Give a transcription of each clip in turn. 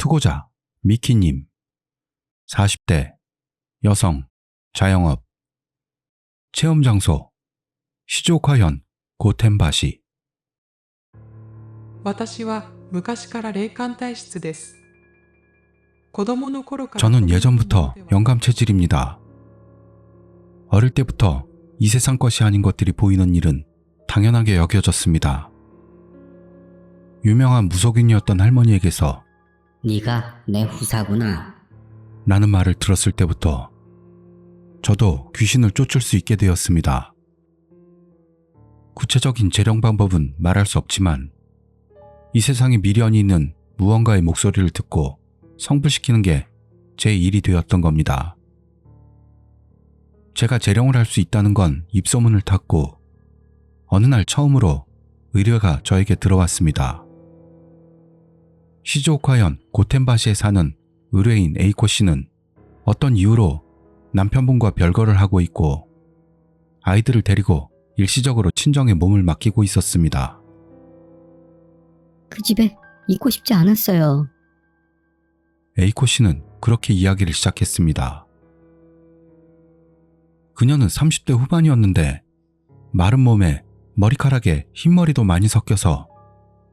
투고자 미키님 40대 여성 자영업 체험장소 시즈오카현 고텐바시 私は昔から霊感体質です。子供の頃から 저는 예전부터 영감 체질입니다. 어릴 때부터 이 세상 것이 아닌 것들이 보이는 일은 당연하게 여겨졌습니다. 유명한 무속인이었던 할머니에게서 네가 내 후사구나. 라는 말을 들었을 때부터 저도 귀신을 쫓을 수 있게 되었습니다. 구체적인 재령 방법은 말할 수 없지만 이 세상에 미련이 있는 무언가의 목소리를 듣고 성불시키는 게 제 일이 되었던 겁니다. 제가 재령을 할 수 있다는 건 입소문을 탔고 어느 날 처음으로 의뢰가 저에게 들어왔습니다. 시즈오카현 고텐바시에 사는 의뢰인 에이코 씨는 어떤 이유로 남편분과 별거를 하고 있고 아이들을 데리고 일시적으로 친정에 몸을 맡기고 있었습니다. 그 집에 있고 싶지 않았어요. 에이코 씨는 그렇게 이야기를 시작했습니다. 그녀는 30대 후반이었는데 마른 몸에 머리카락에 흰머리도 많이 섞여서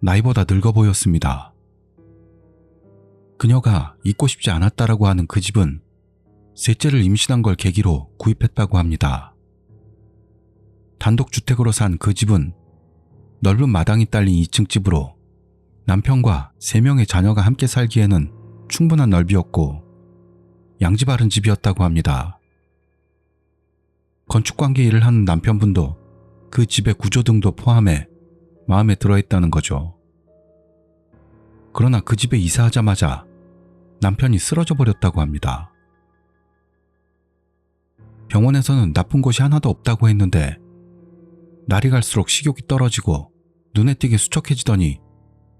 나이보다 늙어 보였습니다. 그녀가 있고 싶지 않았다라고 하는 그 집은 셋째를 임신한 걸 계기로 구입했다고 합니다. 단독주택으로 산 그 집은 넓은 마당이 딸린 2층 집으로 남편과 3명의 자녀가 함께 살기에는 충분한 넓이였고 양지 바른 집이었다고 합니다. 건축관계 일을 하는 남편분도 그 집의 구조 등도 포함해 마음에 들어했다는 거죠. 그러나 그 집에 이사하자마자 남편이 쓰러져 버렸다고 합니다. 병원에서는 나쁜 곳이 하나도 없다고 했는데 날이 갈수록 식욕이 떨어지고 눈에 띄게 수척해지더니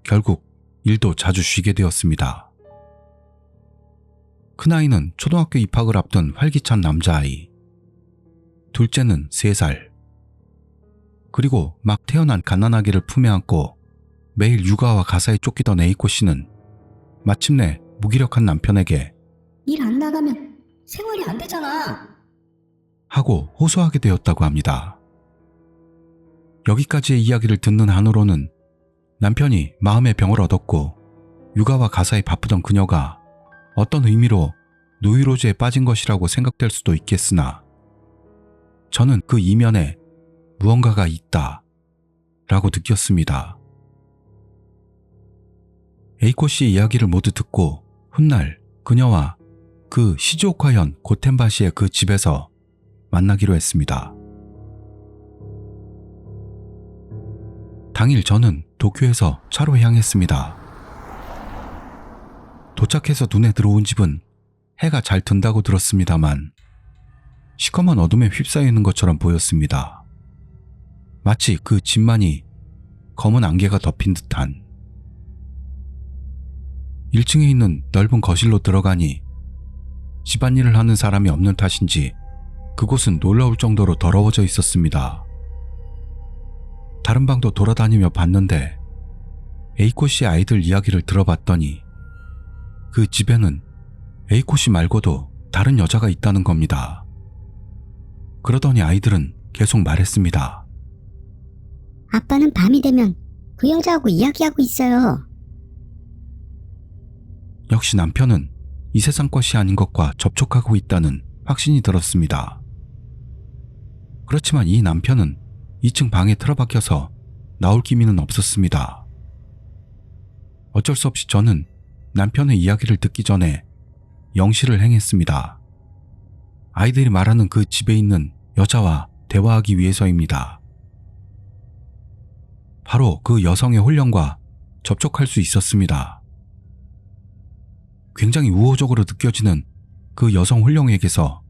결국 일도 자주 쉬게 되었습니다. 큰아이는 초등학교 입학을 앞둔 활기찬 남자아이, 둘째는 3살, 그리고 막 태어난 갓난아기를 품에 안고 매일 육아와 가사에 쫓기던 에이코 씨는 마침내 무기력한 남편에게 일 안 나가면 생활이 안 되잖아. 하고 호소하게 되었다고 합니다. 여기까지의 이야기를 듣는 한으로는 남편이 마음의 병을 얻었고 육아와 가사에 바쁘던 그녀가 어떤 의미로 노이로즈에 빠진 것이라고 생각될 수도 있겠으나 저는 그 이면에 무언가가 있다 라고 느꼈습니다. 에이코 씨의 이야기를 모두 듣고 훗날 그녀와 그 시즈오카현 고텐바시의 그 집에서 만나기로 했습니다. 당일 저는 도쿄에서 차로 향했습니다. 도착해서 눈에 들어온 집은 해가 잘 든다고 들었습니다만 시커먼 어둠에 휩싸여 있는 것처럼 보였습니다. 마치 그 집만이 검은 안개가 덮인 듯한. 1층에 있는 넓은 거실로 들어가니 집안일을 하는 사람이 없는 탓인지 그곳은 놀라울 정도로 더러워져 있었습니다. 다른 방도 돌아다니며 봤는데 에이코 씨의 아이들 이야기를 들어봤더니 그 집에는 에이코 씨 말고도 다른 여자가 있다는 겁니다. 그러더니 아이들은 계속 말했습니다. 아빠는 밤이 되면 그 여자하고 이야기하고 있어요. 역시 남편은 이 세상 것이 아닌 것과 접촉하고 있다는 확신이 들었습니다. 그렇지만 이 남편은 2층 방에 틀어박혀서 나올 기미는 없었습니다. 어쩔 수 없이 저는 남편의 이야기를 듣기 전에 영시를 행했습니다. 아이들이 말하는 그 집에 있는 여자와 대화하기 위해서입니다. 바로 그 여성의 혼령과 접촉할 수 있었습니다. 굉장히 우호적으로 느껴지는 그 여성 혼령에게서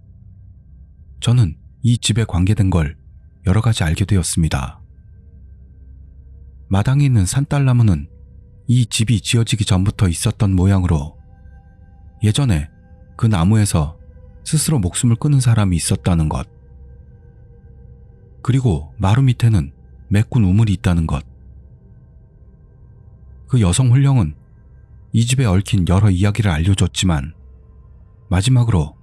저는 이 집에 관계된 걸 여러 가지 알게 되었습니다. 마당에 있는 산딸나무는 이 집이 지어지기 전부터 있었던 모양으로 예전에 그 나무에서 스스로 목숨을 끊은 사람이 있었다는 것, 그리고 마루 밑에는 메꾼 우물이 있다는 것, 그 여성 혼령은 이 집에 얽힌 여러 이야기를 알려줬지만 마지막으로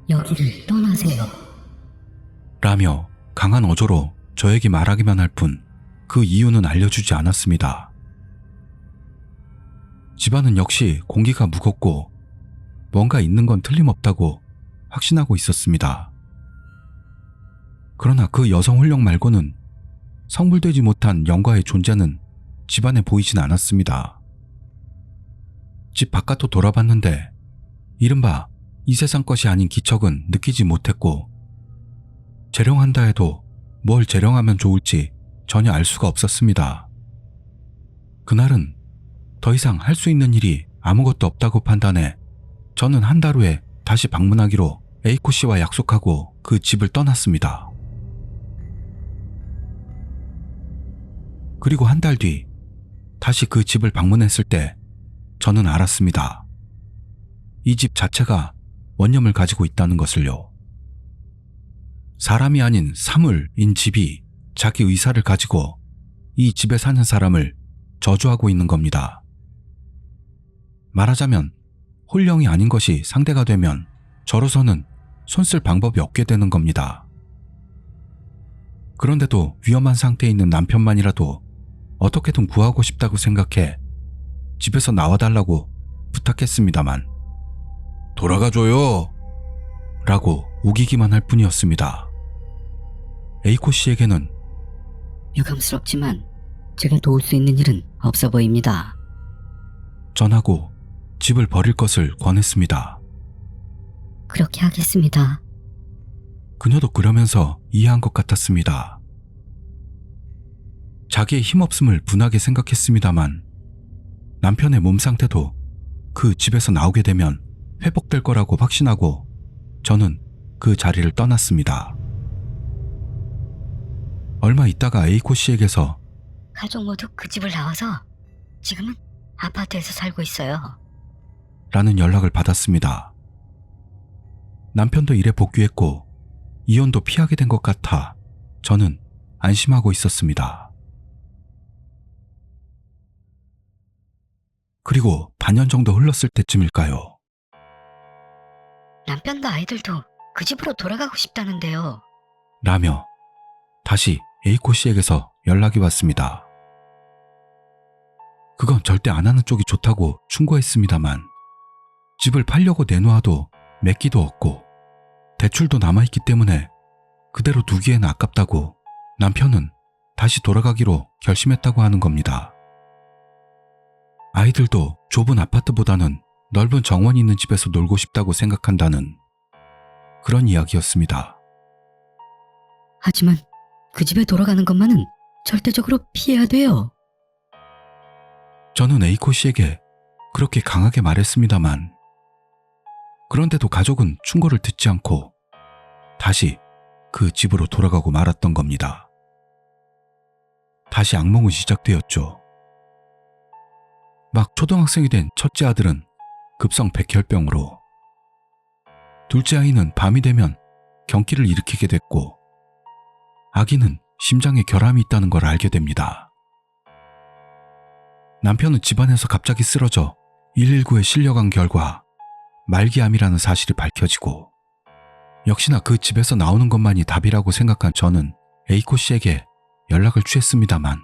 여기를 떠나세요. 라며 강한 어조로 저에게 말하기만 할 뿐 그 이유는 알려주지 않았습니다. 집안은 역시 공기가 무겁고 뭔가 있는 건 틀림없다고 확신하고 있었습니다. 그러나 그 여성 혼령 말고는 성불되지 못한 영과의 존재는 집안에 보이진 않았습니다. 집 바깥도 돌아봤는데 이른바 이 세상 것이 아닌 기척은 느끼지 못했고 재령한다 해도 뭘 재령하면 좋을지 전혀 알 수가 없었습니다. 그날은 더 이상 할 수 있는 일이 아무것도 없다고 판단해 저는 한 달 후에 다시 방문하기로 에이코 씨와 약속하고 그 집을 떠났습니다. 그리고 한 달 뒤 다시 그 집을 방문했을 때 저는 알았습니다. 이 집 자체가 원념을 가지고 있다는 것을요. 사람이 아닌 사물인 집이 자기 의사를 가지고 이 집에 사는 사람을 저주하고 있는 겁니다. 말하자면 혼령이 아닌 것이 상대가 되면 저로서는 손쓸 방법이 없게 되는 겁니다. 그런데도 위험한 상태에 있는 남편만이라도 어떻게든 구하고 싶다고 생각해 집에서 나와달라고 부탁했습니다만 돌아가줘요 라고 우기기만 할 뿐이었습니다. 에이코 씨에게는 유감스럽지만 제가 도울 수 있는 일은 없어 보입니다. 전하고 집을 버릴 것을 권했습니다. 그렇게 하겠습니다. 그녀도 그러면서 이해한 것 같았습니다. 자기의 힘없음을 분하게 생각했습니다만 남편의 몸 상태도 그 집에서 나오게 되면 회복될 거라고 확신하고 저는 그 자리를 떠났습니다. 얼마 있다가 에이코 씨에게서 가족 모두 그 집을 나와서 지금은 아파트에서 살고 있어요. 라는 연락을 받았습니다. 남편도 일에 복귀했고 이혼도 피하게 된 것 같아 저는 안심하고 있었습니다. 그리고 반년 정도 흘렀을 때쯤일까요? 남편도 아이들도 그 집으로 돌아가고 싶다는데요. 라며 다시 에이코 씨에게서 연락이 왔습니다. 그건 절대 안 하는 쪽이 좋다고 충고했습니다만 집을 팔려고 내놓아도 맺기도 없고 대출도 남아있기 때문에 그대로 두기엔 아깝다고 남편은 다시 돌아가기로 결심했다고 하는 겁니다. 아이들도 좁은 아파트보다는 넓은 정원이 있는 집에서 놀고 싶다고 생각한다는 그런 이야기였습니다. 하지만 그 집에 돌아가는 것만은 절대적으로 피해야 돼요. 저는 에이코 씨에게 그렇게 강하게 말했습니다만 그런데도 가족은 충고를 듣지 않고 다시 그 집으로 돌아가고 말았던 겁니다. 다시 악몽은 시작되었죠. 막 초등학생이 된 첫째 아들은 급성 백혈병으로, 둘째 아이는 밤이 되면 경기를 일으키게 됐고 아기는 심장에 결함이 있다는 걸 알게 됩니다. 남편은 집안에서 갑자기 쓰러져 119에 실려간 결과 말기암이라는 사실이 밝혀지고 역시나 그 집에서 나오는 것만이 답이라고 생각한 저는 에이코 씨에게 연락을 취했습니다만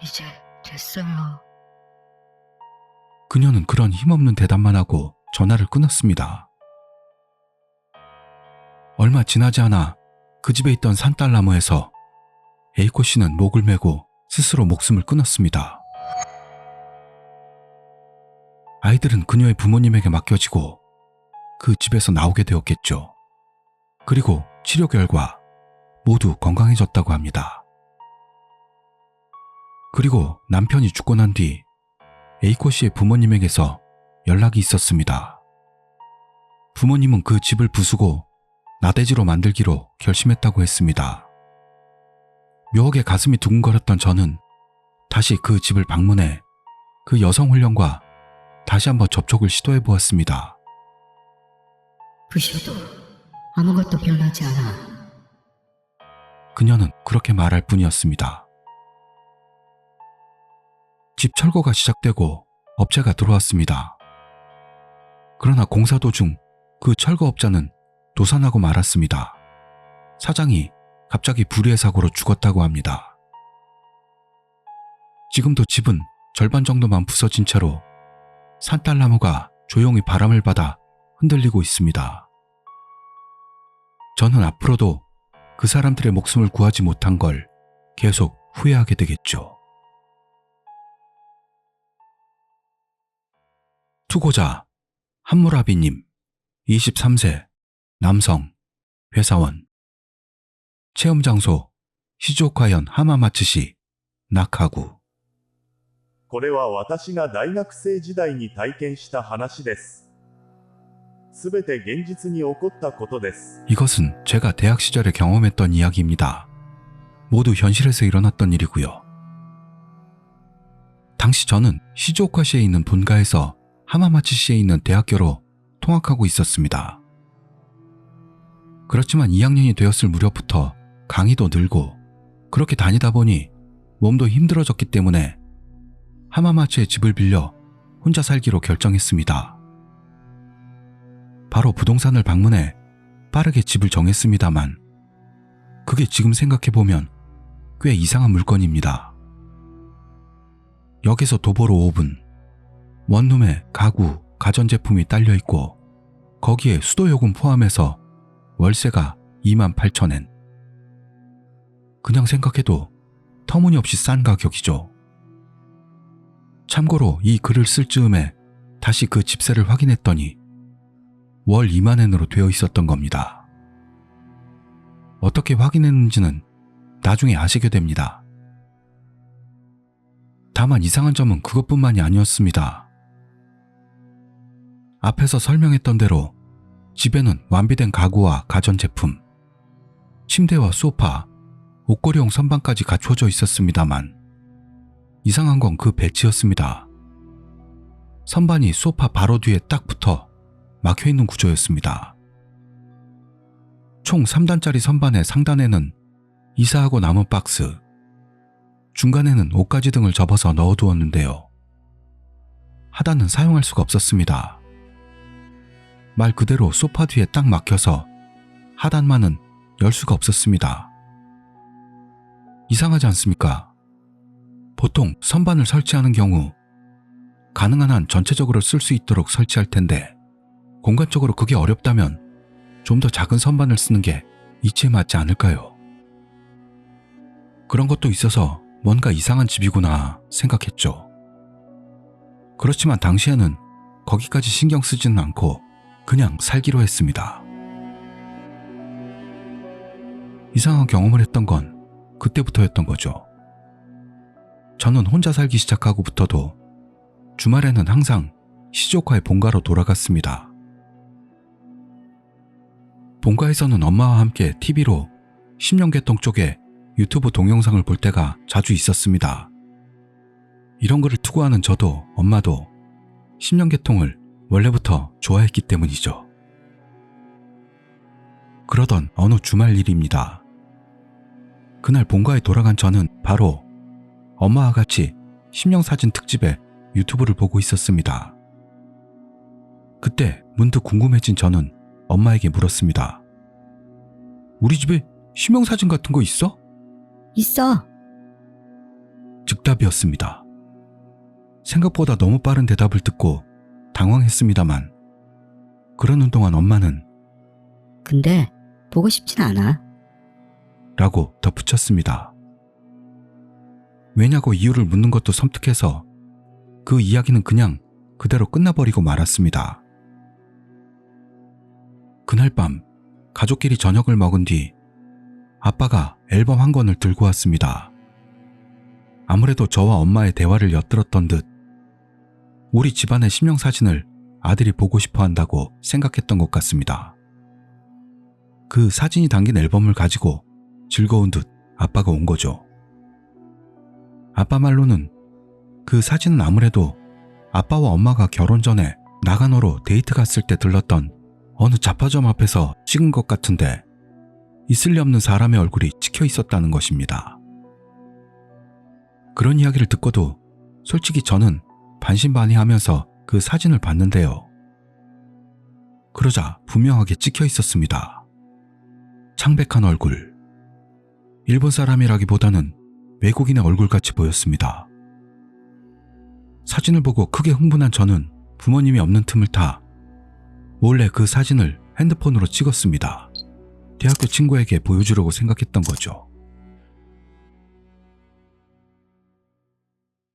이제 됐어요. 그녀는 그런 힘없는 대답만 하고 전화를 끊었습니다. 얼마 지나지 않아 그 집에 있던 산딸나무에서 에이코 씨는 목을 메고 스스로 목숨을 끊었습니다. 아이들은 그녀의 부모님에게 맡겨지고 그 집에서 나오게 되었겠죠. 그리고 치료 결과 모두 건강해졌다고 합니다. 그리고 남편이 죽고 난 뒤 에이코 씨의 부모님에게서 연락이 있었습니다. 부모님은 그 집을 부수고 나대지로 만들기로 결심했다고 했습니다. 묘하게 가슴이 두근거렸던 저는 다시 그 집을 방문해 그 여성 훈련과 다시 한번 접촉을 시도해 보았습니다. 부셔도 아무것도 변하지 않아. 그녀는 그렇게 말할 뿐이었습니다. 집 철거가 시작되고 업체가 들어왔습니다. 그러나 공사 도중 그 철거업자는 도산하고 말았습니다. 사장이 갑자기 불의의 사고로 죽었다고 합니다. 지금도 집은 절반 정도만 부서진 채로 산딸나무가 조용히 바람을 받아 흔들리고 있습니다. 저는 앞으로도 그 사람들의 목숨을 구하지 못한 걸 계속 후회하게 되겠죠. 투고자 한무라비님, 23세, 남성, 회사원. 체험 장소 시즈오카현 하마마츠시 나카구. これは私が大学生時代に体験した話です。すべて現実に起こったことです。 이것은 제가 대학 시절에 경험했던 이야기입니다. 모두 현실에서 일어났던 일이고요. 당시 저는 시즈오카시에 있는 본가에서 하마마츠시에 있는 대학교로 통학하고 있었습니다. 그렇지만 2학년이 되었을 무렵부터 강의도 늘고 그렇게 다니다 보니 몸도 힘들어졌기 때문에 하마마츠의 집을 빌려 혼자 살기로 결정했습니다. 바로 부동산을 방문해 빠르게 집을 정했습니다만 그게 지금 생각해보면 꽤 이상한 물건입니다. 역에서 도보로 5분, 원룸에 가구, 가전제품이 딸려있고 거기에 수도요금 포함해서 월세가 28,000엔. 그냥 생각해도 터무니없이 싼 가격이죠. 참고로 이 글을 쓸 즈음에 다시 그 집세를 확인했더니 월 20,000엔으로 되어 있었던 겁니다. 어떻게 확인했는지는 나중에 아시게 됩니다. 다만 이상한 점은 그것뿐만이 아니었습니다. 앞에서 설명했던 대로 집에는 완비된 가구와 가전제품, 침대와 소파, 옷걸이용 선반까지 갖춰져 있었습니다만 이상한 건 그 배치였습니다. 선반이 소파 바로 뒤에 딱 붙어 막혀있는 구조였습니다. 총 3단짜리 선반의 상단에는 이사하고 남은 박스, 중간에는 옷가지 등을 접어서 넣어두었는데요. 하단은 사용할 수가 없었습니다. 말 그대로 소파 뒤에 딱 막혀서 하단만은 열 수가 없었습니다. 이상하지 않습니까? 보통 선반을 설치하는 경우 가능한 한 전체적으로 쓸 수 있도록 설치할 텐데 공간적으로 그게 어렵다면 좀 더 작은 선반을 쓰는 게 이치에 맞지 않을까요? 그런 것도 있어서 뭔가 이상한 집이구나 생각했죠. 그렇지만 당시에는 거기까지 신경 쓰지는 않고 그냥 살기로 했습니다. 이상한 경험을 했던 건 그때부터였던 거죠. 저는 혼자 살기 시작하고부터도 주말에는 항상 시즈오카의 본가로 돌아갔습니다. 본가에서는 엄마와 함께 TV로 10년개통 쪽에 유튜브 동영상을 볼 때가 자주 있었습니다. 이런 거를 투구하는 저도 엄마도 10년개통을 원래부터 좋아했기 때문이죠. 그러던 어느 주말 일입니다. 그날 본가에 돌아간 저는 바로 엄마와 같이 심령사진 특집에 유튜브를 보고 있었습니다. 그때 문득 궁금해진 저는 엄마에게 물었습니다. 우리 집에 심령사진 같은 거 있어? 있어. 즉답이었습니다. 생각보다 너무 빠른 대답을 듣고 당황했습니다만 그러는 동안 엄마는 근데 보고 싶진 않아. 라고 덧붙였습니다. 왜냐고 이유를 묻는 것도 섬뜩해서 그 이야기는 그냥 그대로 끝나버리고 말았습니다. 그날 밤 가족끼리 저녁을 먹은 뒤 아빠가 앨범 한 권을 들고 왔습니다. 아무래도 저와 엄마의 대화를 엿들었던 듯 우리 집안의 심령사진을 아들이 보고 싶어 한다고 생각했던 것 같습니다. 그 사진이 담긴 앨범을 가지고 즐거운 듯 아빠가 온 거죠. 아빠 말로는 그 사진은 아무래도 아빠와 엄마가 결혼 전에 나가노로 데이트 갔을 때 들렀던 어느 잡화점 앞에서 찍은 것 같은데 있을 리 없는 사람의 얼굴이 찍혀 있었다는 것입니다. 그런 이야기를 듣고도 솔직히 저는 반신반의하면서 그 사진을 봤는데요. 그러자 분명하게 찍혀 있었습니다. 창백한 얼굴. 일본 사람이라기보다는 외국인의 얼굴같이 보였습니다. 사진을 보고 크게 흥분한 저는 부모님이 없는 틈을 타 몰래 그 사진을 핸드폰으로 찍었습니다. 대학교 친구에게 보여주려고 생각했던 거죠.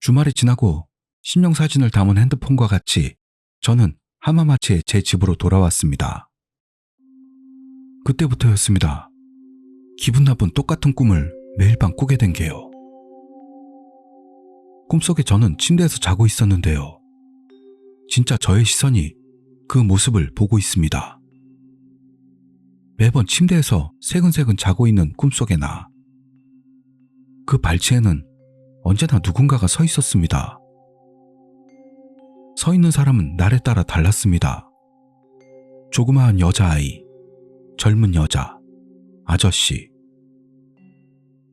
주말이 지나고 신령 사진을 담은 핸드폰과 같이 저는 하마마치에 제 집으로 돌아왔습니다. 그때부터였습니다. 기분 나쁜 똑같은 꿈을 매일 밤 꾸게 된 게요. 꿈속에 저는 침대에서 자고 있었는데요. 진짜 저의 시선이 그 모습을 보고 있습니다. 매번 침대에서 새근새근 자고 있는 꿈속의 나. 그 발치에는 언제나 누군가가 서 있었습니다. 서 있는 사람은 날에 따라 달랐습니다. 조그마한 여자아이, 젊은 여자, 아저씨.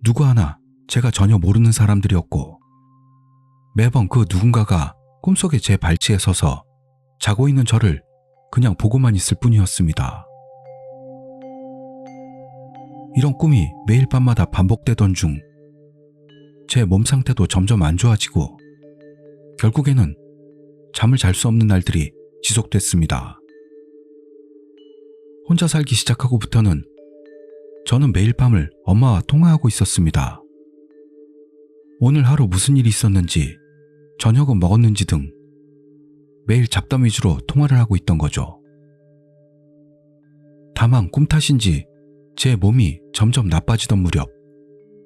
누구 하나 제가 전혀 모르는 사람들이었고 매번 그 누군가가 꿈속에 제 발치에 서서 자고 있는 저를 그냥 보고만 있을 뿐이었습니다. 이런 꿈이 매일 밤마다 반복되던 중 제 몸 상태도 점점 안 좋아지고 결국에는 잠을 잘 수 없는 날들이 지속됐습니다. 혼자 살기 시작하고부터는 저는 매일 밤을 엄마와 통화하고 있었습니다. 오늘 하루 무슨 일이 있었는지, 저녁은 먹었는지 등 매일 잡담 위주로 통화를 하고 있던 거죠. 다만 꿈 탓인지 제 몸이 점점 나빠지던 무렵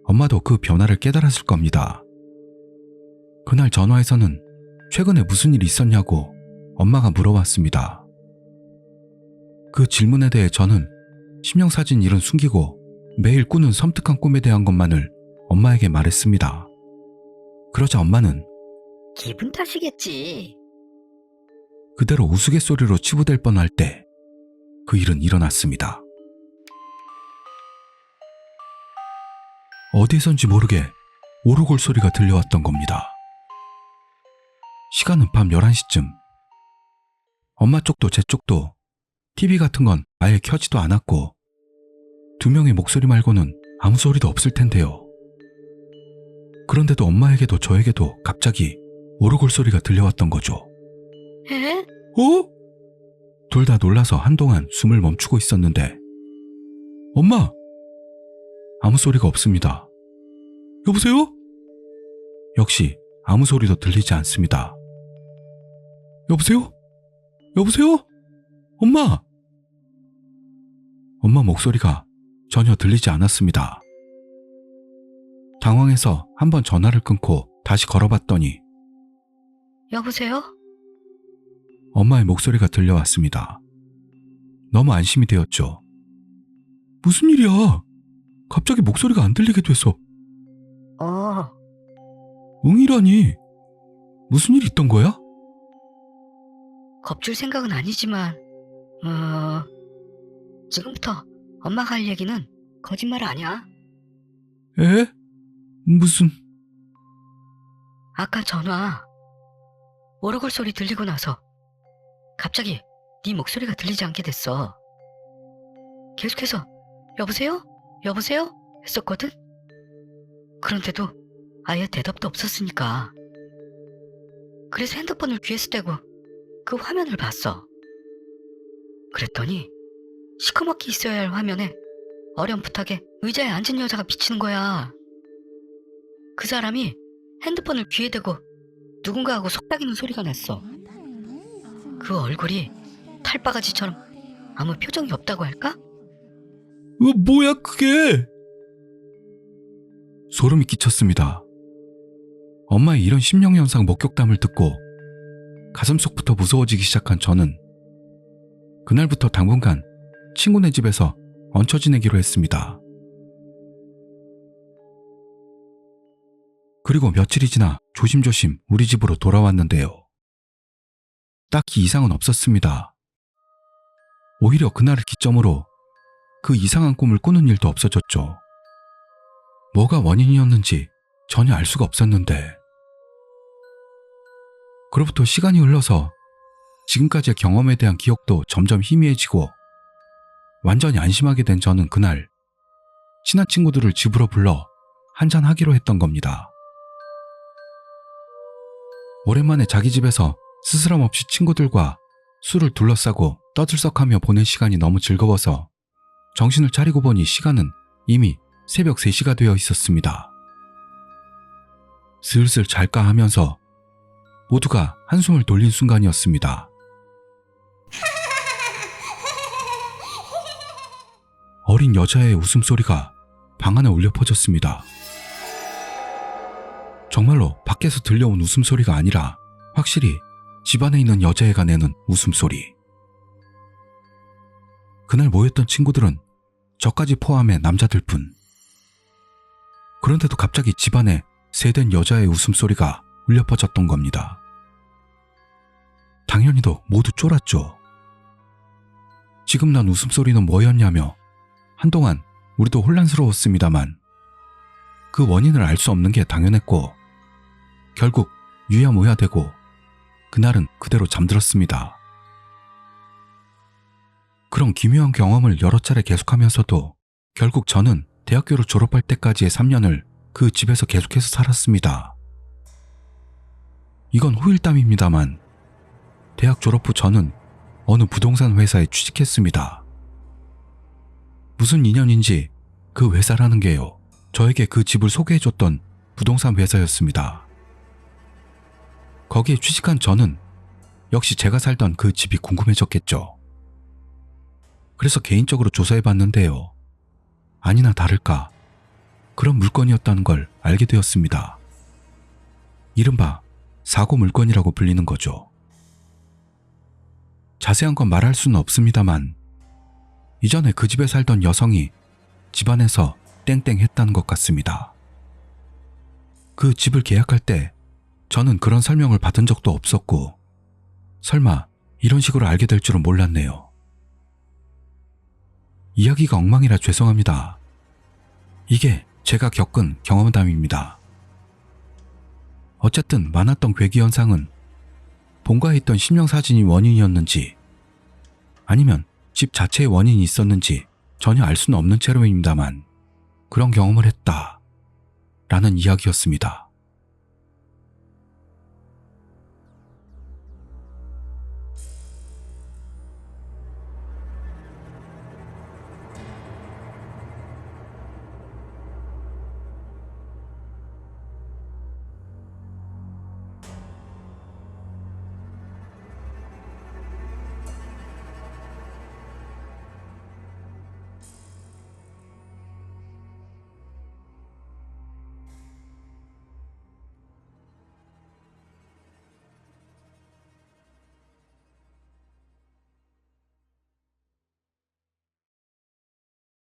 엄마도 그 변화를 깨달았을 겁니다. 그날 전화에서는 최근에 무슨 일이 있었냐고 엄마가 물어봤습니다. 그 질문에 대해 저는 심령사진 일은 숨기고 매일 꾸는 섬뜩한 꿈에 대한 것만을 엄마에게 말했습니다. 그러자 엄마는 기분 탓이겠지. 그대로 우스갯소리로 치부될 뻔할 때 그 일은 일어났습니다. 어디선지 모르게 오르골 소리가 들려왔던 겁니다. 시간은 밤 11시쯤. 엄마 쪽도 제 쪽도 TV 같은 건 아예 켜지도 않았고 두 명의 목소리 말고는 아무 소리도 없을 텐데요. 그런데도 엄마에게도 저에게도 갑자기 오르골 소리가 들려왔던 거죠. 에? 어? 둘 다 놀라서 한동안 숨을 멈추고 있었는데 엄마! 아무 소리가 없습니다. 여보세요? 역시 아무 소리도 들리지 않습니다. 여보세요? 여보세요? 엄마! 엄마 목소리가 전혀 들리지 않았습니다. 당황해서 한번 전화를 끊고 다시 걸어봤더니 여보세요? 엄마의 목소리가 들려왔습니다. 너무 안심이 되었죠. 무슨 일이야? 갑자기 목소리가 안 들리게 됐어. 응이라니. 무슨 일 있던 거야? 겁줄 생각은 아니지만 지금부터 엄마가 할 얘기는 거짓말 아니야. 에? 무슨... 아까 전화 오르골 소리 들리고 나서 갑자기 네 목소리가 들리지 않게 됐어. 계속해서 여보세요? 여보세요? 했었거든? 그런데도 아예 대답도 없었으니까. 그래서 핸드폰을 귀에서 떼고 그 화면을 봤어. 그랬더니 시커멓게 있어야 할 화면에 어렴풋하게 의자에 앉은 여자가 비치는 거야. 그 사람이 핸드폰을 귀에 대고 누군가하고 속닥이는 소리가 났어. 그 얼굴이 탈바가지처럼 아무 표정이 없다고 할까? 뭐야 그게? 소름이 끼쳤습니다. 엄마의 이런 심령현상 목격담을 듣고 가슴속부터 무서워지기 시작한 저는 그날부터 당분간 친구네 집에서 얹혀 지내기로 했습니다. 그리고 며칠이 지나 조심조심 우리 집으로 돌아왔는데요. 딱히 이상은 없었습니다. 오히려 그날을 기점으로 그 이상한 꿈을 꾸는 일도 없어졌죠. 뭐가 원인이었는지 전혀 알 수가 없었는데 그로부터 시간이 흘러서 지금까지의 경험에 대한 기억도 점점 희미해지고 완전히 안심하게 된 저는 그날 친한 친구들을 집으로 불러 한잔하기로 했던 겁니다. 오랜만에 자기 집에서 스스럼 없이 친구들과 술을 둘러싸고 떠들썩하며 보낸 시간이 너무 즐거워서 정신을 차리고 보니 시간은 이미 새벽 3시가 되어 있었습니다. 슬슬 잘까 하면서 모두가 한숨을 돌린 순간이었습니다. 어린 여자의 웃음소리가 방 안에 울려 퍼졌습니다. 정말로 밖에서 들려온 웃음소리가 아니라 확실히 집 안에 있는 여자애가 내는 웃음소리. 그날 모였던 친구들은 저까지 포함해 남자들 뿐. 그런데도 갑자기 집 안에 세된 여자의 웃음소리가 울려 퍼졌던 겁니다. 당연히도 모두 쫄았죠. 지금 난 웃음소리는 뭐였냐며 한동안 우리도 혼란스러웠습니다만 그 원인을 알 수 없는 게 당연했고 결국 유야무야 되고 그날은 그대로 잠들었습니다. 그런 기묘한 경험을 여러 차례 계속하면서도 결국 저는 대학교를 졸업할 때까지의 3년을 그 집에서 계속해서 살았습니다. 이건 후일담입니다만 대학 졸업 후 저는 어느 부동산 회사에 취직했습니다. 무슨 인연인지 그 회사라는 게요, 저에게 그 집을 소개해줬던 부동산 회사였습니다. 거기에 취직한 저는 역시 제가 살던 그 집이 궁금해졌겠죠. 그래서 개인적으로 조사해봤는데요, 아니나 다를까 그런 물건이었다는 걸 알게 되었습니다. 이른바 사고 물건이라고 불리는 거죠. 자세한 건 말할 수는 없습니다만 이전에 그 집에 살던 여성이 집안에서 땡땡했다는 것 같습니다. 그 집을 계약할 때 저는 그런 설명을 받은 적도 없었고 설마 이런 식으로 알게 될 줄은 몰랐네요. 이야기가 엉망이라 죄송합니다. 이게 제가 겪은 경험담입니다. 어쨌든 많았던 괴기현상은 본가에 있던 신명사진이 원인이었는지 아니면 집 자체에 원인이 있었는지 전혀 알 수는 없는 채로입니다만 그런 경험을 했다 라는 이야기였습니다.